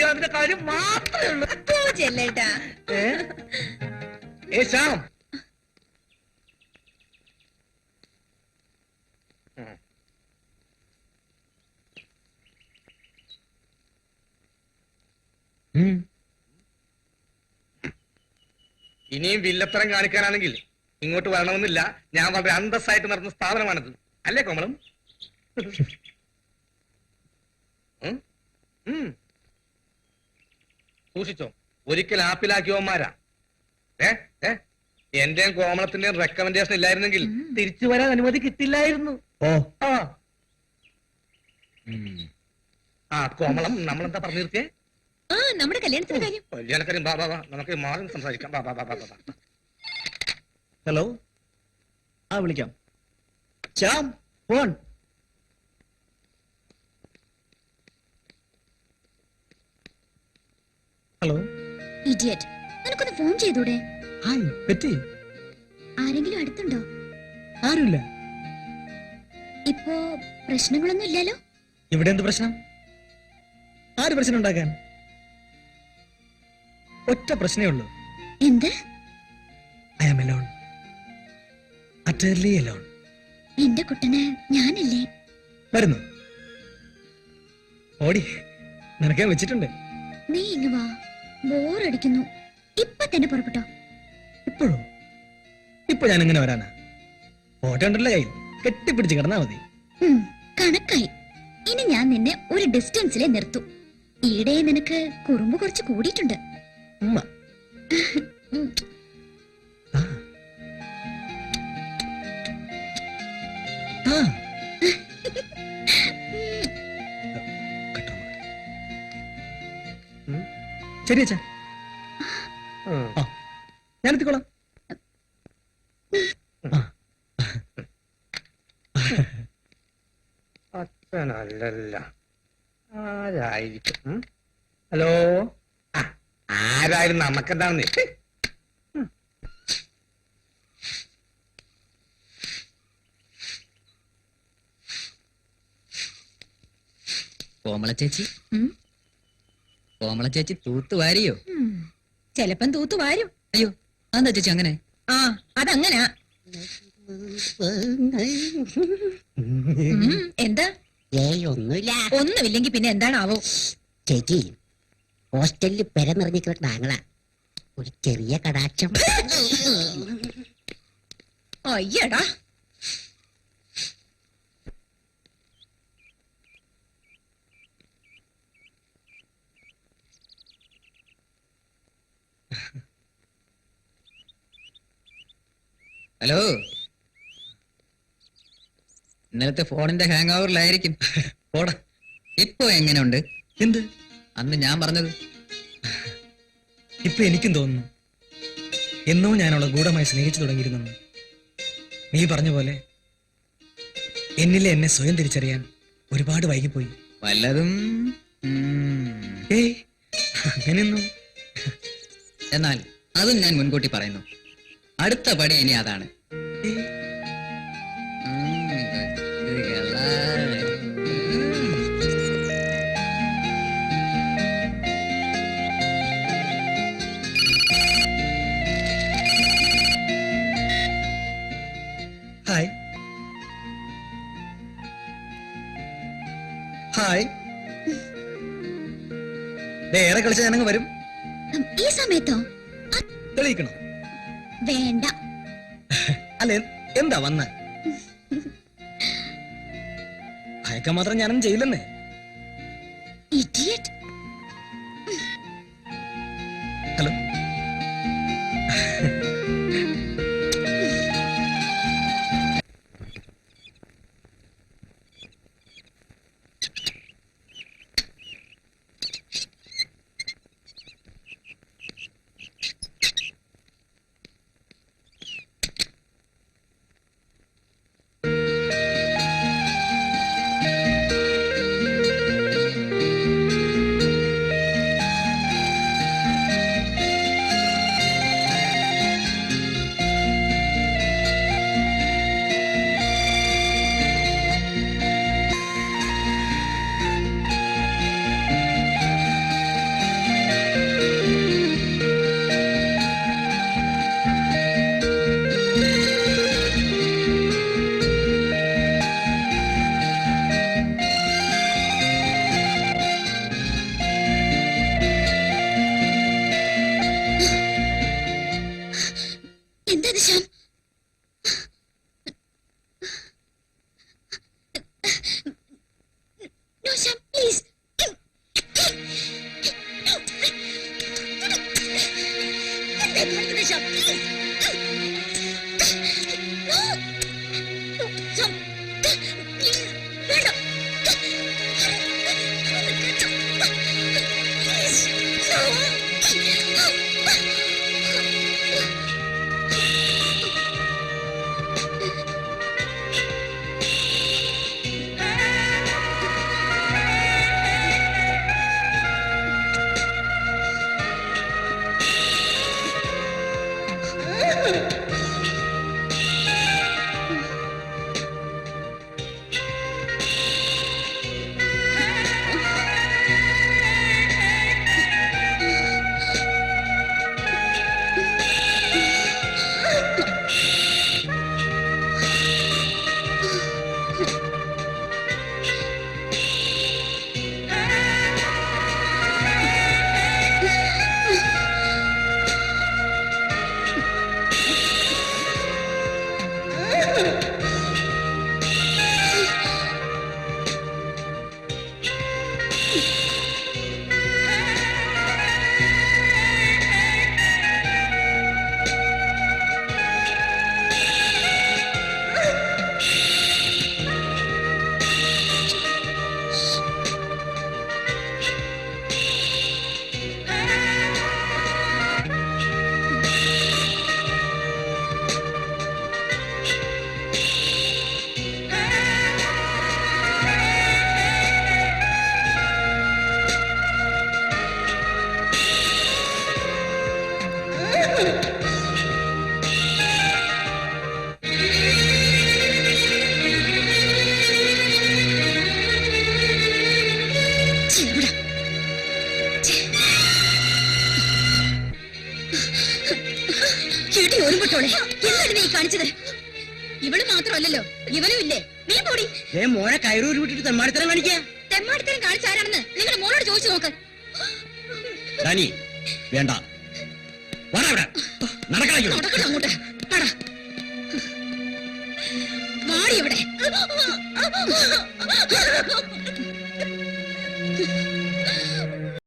കല്യാണത്തിന്റെ കാര്യം മാത്രമേ ഉള്ളൂ. ചെല്ലേട്ടാ. ഏ ശ്യാം, ഇനിയും വില്ലത്തരം കാണിക്കാനാണെങ്കിൽ ഇങ്ങോട്ട് വരണമെന്നില്ല. ഞാൻ വളരെ അന്തസ്സായിട്ട് നടത്തുന്ന സ്ഥാപനമാണിത്, അല്ലേ കോമളം? സൂക്ഷിച്ചോ, ഒരിക്കൽ ആപ്പിലാക്കിയവന്മാരാ. എന്റെയും കോമളത്തിന്റെയും റെക്കമെൻഡേഷൻ ഇല്ലായിരുന്നെങ്കിൽ തിരിച്ചു വരാൻ അനുമതി കിട്ടില്ലായിരുന്നു. ആ കോമളം, നമ്മളെന്താ പറഞ്ഞു നിർത്തിയേ? നമ്മുടെ കല്യാണത്തിന്റെ കാര്യം. കല്യാണക്കാരും ബാ ബാ, നമുക്ക് മാറി സംസാരിക്കാം. ബാ ബാ ബാ ബാ. ഹലോ, വിളിക്കാം. ശ്യാം, ഫോൺ. ഹലോ ഇഡിയറ്റ്, നിനക്കൊന്ന് ഫോൺ ചെയ്തൂടെ? ഹായ്, പറ്റി? ആരെങ്കിലും അടുത്തുണ്ടോ? ആരുമില്ല. ഇപ്പോ പ്രശ്നങ്ങളൊന്നും ഇല്ലല്ലോ? ഇവിടെ എന്ത് പ്രശ്നം? ആര് പ്രശ്നം ഉണ്ടാക്കാൻ? ഒറ്റ പ്രശ്നമേ ഉള്ളൂ. എന്ത്? I am alone, utterly alone. എന്റെ കുട്ടന് ഞാനല്ലേ? വരുന്നു. ഓടി, നിനക്കാൻ വെച്ചിട്ടുണ്ട്. നീ ഇങ്ങ് വാ, ബോറടിക്കുന്നു. ഇപ്പൊ തന്നെ പുറപ്പെട്ടോ. ഇപ്പോഴോ? ഇപ്പൊ ഞാൻ എങ്ങനെ വരാനാ? ഓട്ടം ഉണ്ടല്ലോ കയ്യിൽ, കെട്ടിപ്പിടിച്ച് കിടന്നാ മതി. കണക്കായി. ഇനി ഞാൻ നിന്നെ ഒരു ഡിസ്റ്റൻസിലെ നിർത്തും. ഈടെ നിനക്ക് കുറുമ്പ് കുറച്ച് കൂടിയിട്ടുണ്ട്. ഉമ്മ. ശരി അച്ഛാ, ഞാനെത്തിക്കോളാം. അച്ഛനല്ല, ആരായിരിക്കും? ഹലോ, ആരായിരുന്നു? നമുക്കെന്താണെന്ന് കോമള ചേച്ചി, കോമള ചേച്ചി തൂത്തുവാരിയോ? ചെലപ്പം തൂത്തുവാരും. അയ്യോ, അതെന്താ ചേച്ചി അങ്ങനെ? അതങ്ങനാ. എന്താ? ഒന്നുമില്ല. ഒന്നുമില്ലെങ്കി പിന്നെ എന്താണാവോ? ചേച്ചി, ഹോസ്റ്റലിൽ പെര നിറഞ്ഞിരിക്കുന്ന താങ്കളാ. ഒരു ചെറിയ കടാക്ഷം. അയ്യടാ, ഹലോ, ഇന്നലത്തെ ഫോണിന്റെ ഹാങ് ഓവറിലായിരിക്കും. പോടാ. ഇപ്പൊ എങ്ങനെയുണ്ട്? എന്ത്? അന്ന് ഞാൻ പറഞ്ഞത്. ഇപ്പൊ എനിക്കും തോന്നുന്നു എന്നോ ഞാൻ അവളെ ഗൂഢമായി സ്നേഹിച്ചു തുടങ്ങിയിരുന്നു. നീ പറഞ്ഞ പോലെ എന്നിലെ എന്നെ സ്വയം തിരിച്ചറിയാൻ ഒരുപാട് വൈകിപ്പോയി. വല്ലതും ഏയ്, അങ്ങനെയൊന്നും. എന്നാൽ അതും ഞാൻ മുൻകൂട്ടി പറയുന്നു, അടുത്ത പടി ഇനി അതാണ്. Hi hi. ഏറെ കളിച്ച ഞാനങ്ങ് വരും. ഈ സമയത്തോ? തെളിയിക്കണം. വേണ്ട. അല്ല, എന്താ വന്ന? ഭയക്കാൻ മാത്രം ഞാനൊന്നും ചെയ്യില്ലെന്നേ. ഇഡിയറ്റ്. ഹലോ. ചെവിടാ. ചേട്ടി ഒരുപെട്ടോളെ എന്താണ് നീ കാണിച്ചത്? ഇവള് മാത്രമല്ലല്ലോ ഇവനും ഇല്ലേ? നീ പോടി. മോനെ കയറൂരി വിട്ടിട്ട് തെമ്മാടിത്തരം കാണിക്കാ. തെമ്മാടിത്തരം കാണിച്ചാരാണെന്ന് നിങ്ങളുടെ മോളോട് ചോദിച്ചു നോക്ക്. റാണി വേണ്ട, നടക്കണം നടക്കണം അങ്ങോട്ട്. നട. മാടി ഇവിടെ.